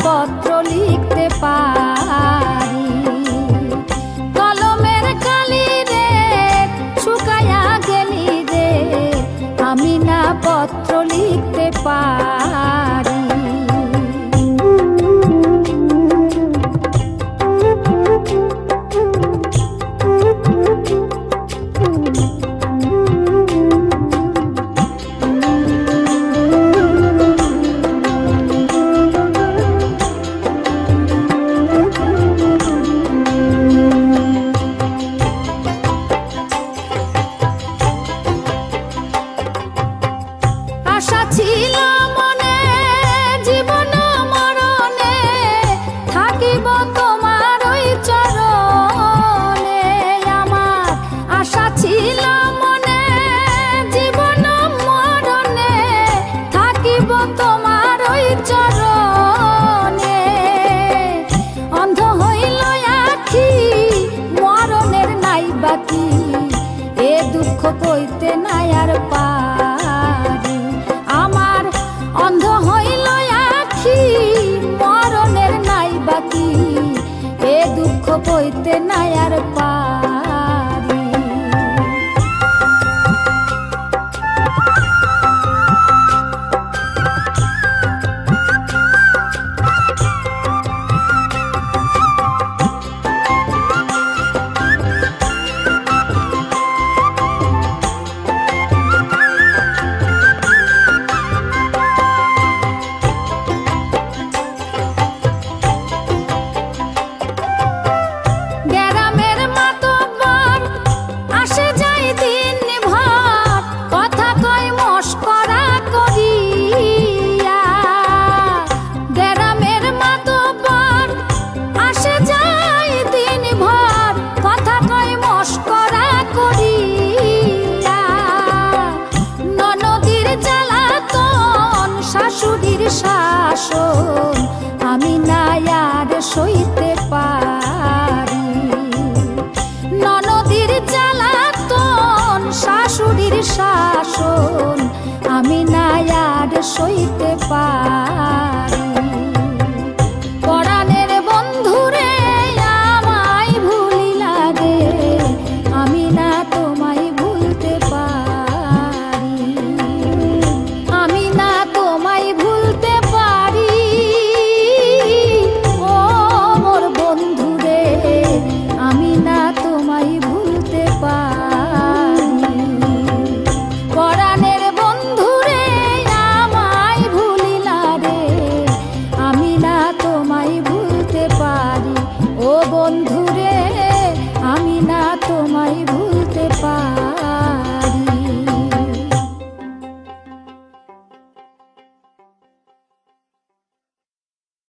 পত্র লিখতে পারি। কলমের কালি রে শুকায়া গেলি রে, আমি না পত্র লিখতে পারি। আশা ছিল মনে জীবন মরণে, থাকিব তোমার ওই চরণে। আমার আশা ছিল মনে জীবন মরণে, থাকিব তোমার ওই চরণে। অন্ধ হইল আখি মরণের নাই বাকি, এ দুঃখ কইতে নাই আর পারি। আমার অন্ধ হইল আখি মরণের নাই বাকি, এ দুঃখ কইতে নাই আর পারি। শাসন আমি না আর সইতে পারি। ননদির জ্বালাতন শাশুড়ির শাসন আমি না আর সইতে পারি।